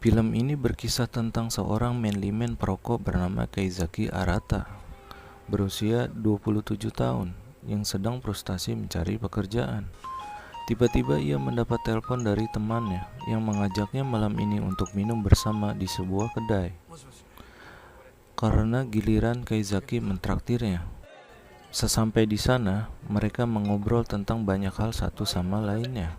Film ini berkisah tentang seorang manlyman perokok bernama Keizaki Arata, berusia 27 tahun, yang sedang frustasi mencari pekerjaan. Tiba-tiba ia mendapat telepon dari temannya yang mengajaknya malam ini untuk minum bersama di sebuah kedai. Karena giliran Keizaki mentraktirnya. Sesampai di sana, mereka mengobrol tentang banyak hal satu sama lainnya.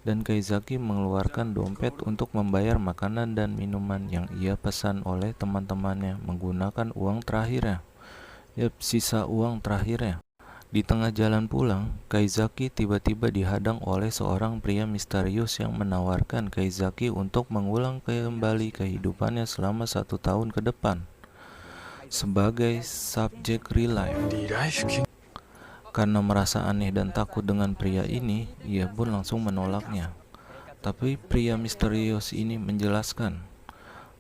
Dan Keizaki mengeluarkan dompet untuk membayar makanan dan minuman yang ia pesan oleh teman-temannya menggunakan uang terakhirnya. Sisa uang terakhirnya. Di tengah jalan pulang, Keizaki tiba-tiba dihadang oleh seorang pria misterius yang menawarkan Keizaki untuk mengulang kembali kehidupannya selama 1 tahun ke depan sebagai subjek real life. Karena merasa aneh dan takut dengan pria ini, ia pun langsung menolaknya. Tapi pria misterius ini menjelaskan,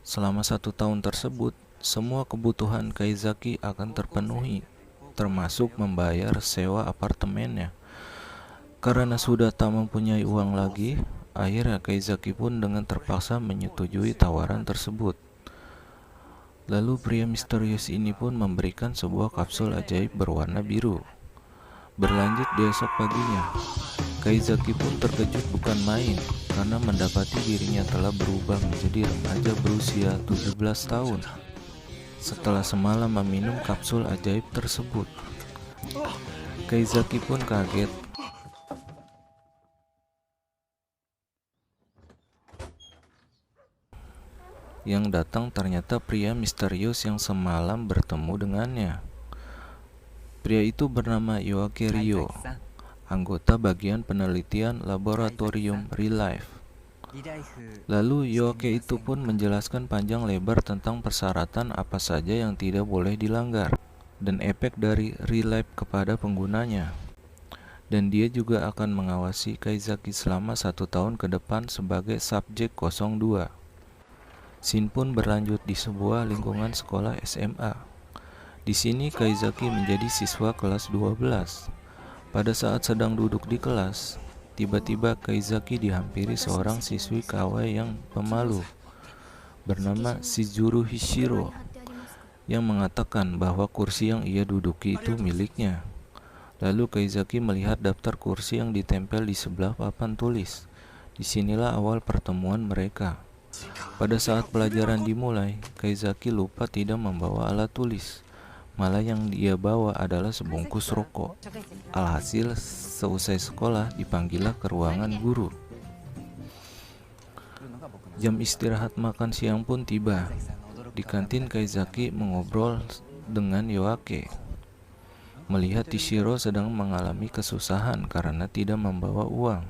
selama 1 tahun tersebut, semua kebutuhan Keizaki akan terpenuhi, termasuk membayar sewa apartemennya. Karena sudah tak mempunyai uang lagi, akhirnya Keizaki pun dengan terpaksa menyetujui tawaran tersebut. Lalu pria misterius ini pun memberikan sebuah kapsul ajaib berwarna biru. Berlanjut di esok paginya, Keizaki pun terkejut bukan main karena mendapati dirinya telah berubah menjadi remaja berusia 17 tahun setelah semalam meminum kapsul ajaib tersebut. Keizaki pun kaget. Yang datang ternyata pria misterius yang semalam bertemu dengannya. Pria itu bernama Yoake Ryo, anggota bagian penelitian laboratorium Real Life. Lalu Yoake itu pun menjelaskan panjang lebar tentang persyaratan apa saja yang tidak boleh dilanggar dan efek dari Real Life kepada penggunanya. Dan dia juga akan mengawasi Keizaki selama 1 tahun ke depan sebagai subjek 02. Scene pun berlanjut di sebuah lingkungan sekolah SMA. Di sini Keizaki menjadi siswa kelas 12. Pada saat sedang duduk di kelas, tiba-tiba Keizaki dihampiri seorang siswi kawaii yang pemalu bernama Shizuru Hishiro yang mengatakan bahwa kursi yang ia duduki itu miliknya. Lalu Keizaki melihat daftar kursi yang ditempel di sebelah papan tulis. Disinilah awal pertemuan mereka. Pada saat pelajaran dimulai, Keizaki lupa tidak membawa alat tulis. Malah yang dia bawa adalah sebungkus rokok. Alhasil, seusai sekolah dipanggillah ke ruangan guru. Jam istirahat makan siang pun tiba. Di kantin Keizaki mengobrol dengan Yoake. Melihat Tishiro sedang mengalami kesusahan karena tidak membawa uang.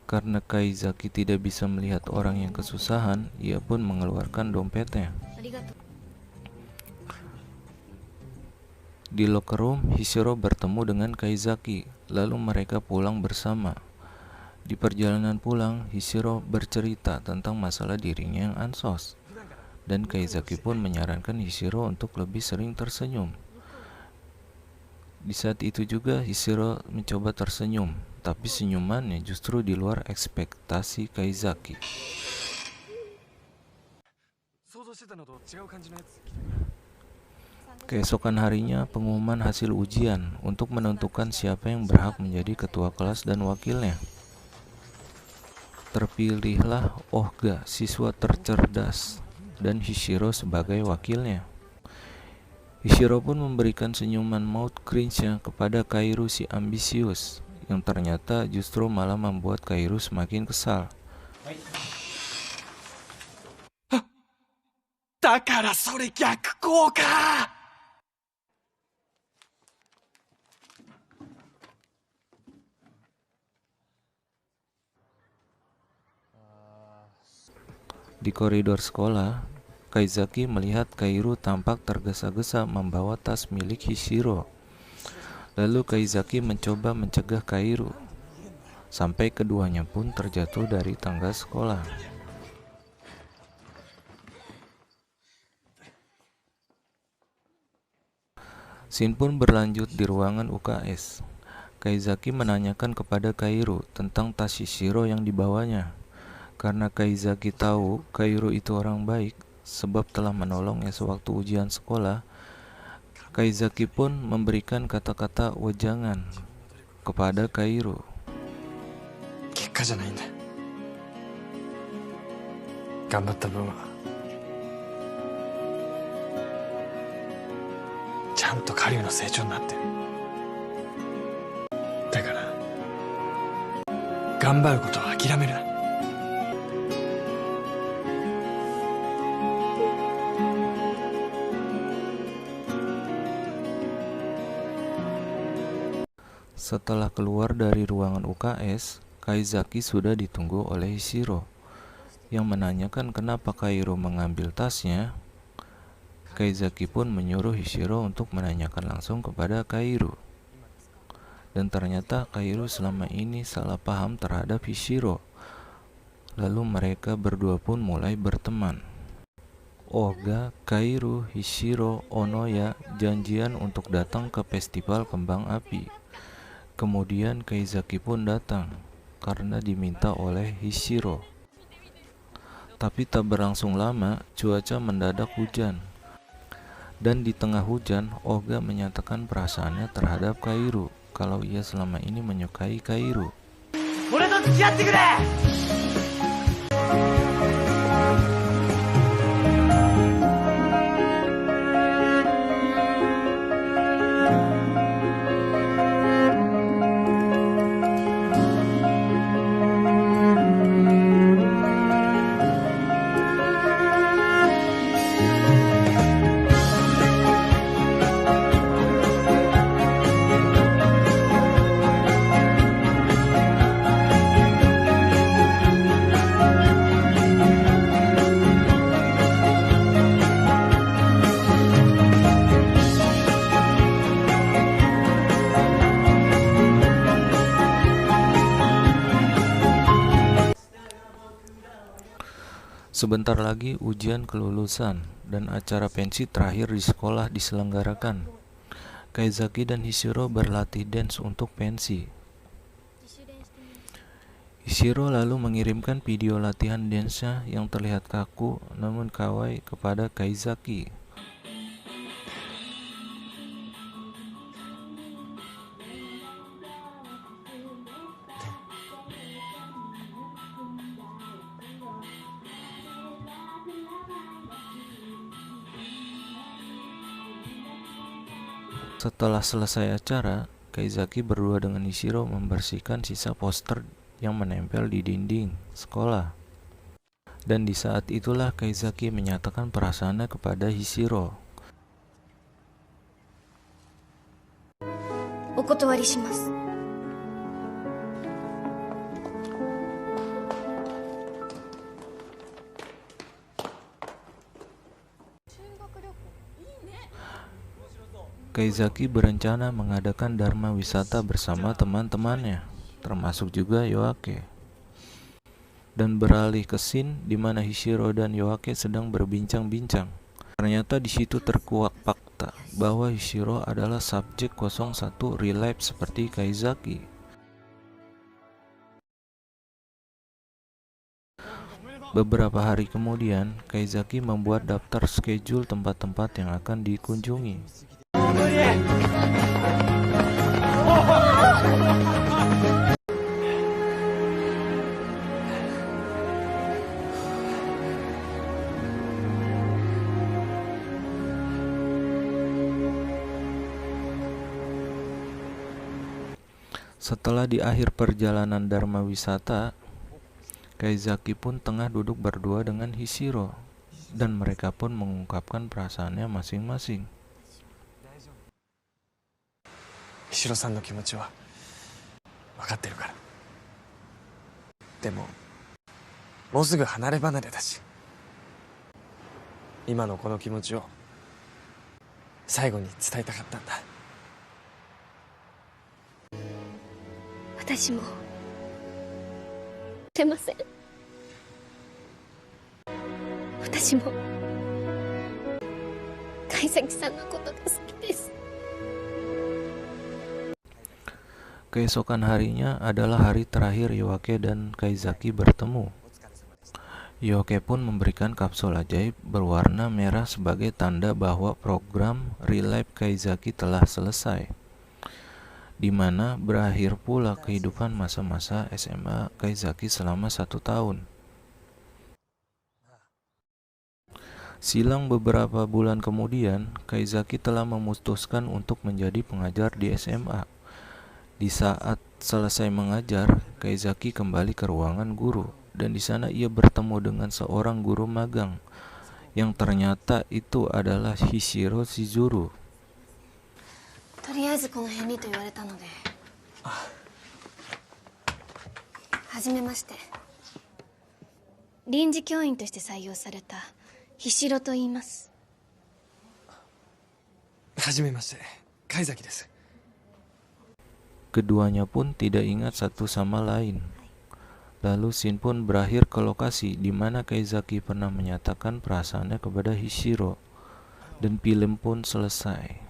Karena Keizaki tidak bisa melihat orang yang kesusahan, ia pun mengeluarkan dompetnya. Di locker room, Hishiro bertemu dengan Keizaki, lalu mereka pulang bersama. Di perjalanan pulang, Hishiro bercerita tentang masalah dirinya yang ansos, dan Keizaki pun menyarankan Hishiro untuk lebih sering tersenyum. Di saat itu juga Hishiro mencoba tersenyum, tapi senyumannya justru di luar ekspektasi Keizaki. Keesokan harinya, pengumuman hasil ujian untuk menentukan siapa yang berhak menjadi ketua kelas dan wakilnya. Terpilihlah Ohga, siswa tercerdas, dan Hishiro sebagai wakilnya. Hishiro pun memberikan senyuman maut cringe-nya kepada Kairu si ambisius, yang ternyata justru malah membuat Kairu semakin kesal. Dakara sore gyakukou ka! Di koridor sekolah, Keizaki melihat Kairu tampak tergesa-gesa membawa tas milik Hishiro. Lalu Keizaki mencoba mencegah Kairu, sampai keduanya pun terjatuh dari tangga sekolah. Scene pun berlanjut di ruangan UKS. Keizaki menanyakan kepada Kairu tentang tas Hishiro yang dibawanya. Karena Kaizaki tahu Kairo itu orang baik sebab telah menolongnya sewaktu ujian sekolah, Kaizaki pun memberikan kata-kata wejangan kepada Kairo. 結果じゃないんだ。頑張った分はちゃんと狩人の成長になってる。だから頑張ることを諦めるな。Setelah keluar dari ruangan UKS, Kaizaki sudah ditunggu oleh Hishiro, yang menanyakan kenapa Kairo mengambil tasnya. Kaizaki pun menyuruh Hishiro untuk menanyakan langsung kepada Kairo. Dan ternyata Kairo selama ini salah paham terhadap Hishiro. Lalu mereka berdua pun mulai berteman. Oga, Kairo, Hishiro, Onoya janjian untuk datang ke festival kembang api. Kemudian Kaizaki pun datang karena diminta oleh Hishiro. Tapi tak berlangsung lama, cuaca mendadak hujan. Dan di tengah hujan, Oga menyatakan perasaannya terhadap Kairo, kalau ia selama ini menyukai Kairo. Sebentar lagi ujian kelulusan dan acara pensi terakhir di sekolah diselenggarakan. Kaizaki dan Hishiro berlatih dance untuk pensi. Hishiro lalu mengirimkan video latihan dance-nya yang terlihat kaku namun kawaii kepada Kaizaki. Setelah selesai acara, Kaizaki berdua dengan Hishiro membersihkan sisa poster yang menempel di dinding sekolah. Dan di saat itulah Kaizaki menyatakan perasaannya kepada Hishiro. お断りします。 Kaizaki berencana mengadakan Dharma Wisata bersama teman-temannya, termasuk juga Yoake. Dan beralih ke scene di mana Hishiro dan Yoake sedang berbincang-bincang. Ternyata di situ terkuak fakta bahwa Hishiro adalah subjek 01 real life seperti Kaizaki. Beberapa hari kemudian, Kaizaki membuat daftar schedule tempat-tempat yang akan dikunjungi. Setelah di akhir perjalanan Dharma Wisata, Kaizaki pun tengah duduk berdua dengan Hishiro, dan mereka pun mengungkapkan perasaannya masing-masing. ヒシロさんの気持ちは分かってるから。でももうすぐ離れ離れだし、今のこの気持ちを最後に伝えたかったんだ。私も出ません。私も貝崎さんのことが好きです。 Keesokan harinya adalah hari terakhir Yoake dan Kaizaki bertemu. Yoke pun memberikan kapsul ajaib berwarna merah sebagai tanda bahwa program Relive Kaizaki telah selesai, di mana berakhir pula kehidupan masa-masa SMA Kaizaki selama 1 tahun. Silang beberapa bulan kemudian, Kaizaki telah memutuskan untuk menjadi pengajar di SMA. Di saat selesai mengajar, Kaizaki kembali ke ruangan guru, dan di sana ia bertemu dengan seorang guru magang, yang ternyata itu adalah Hishiro Shizuru. とりあえずこの辺にと言われたので。はじめまして。臨時教員として採用された菱代と言います。はじめまして貝崎です。 Keduanya pun tidak ingat satu sama lain. Lalu scene pun berakhir ke lokasi di mana Kaizaki pernah menyatakan perasaannya kepada Hishiro, dan film pun selesai.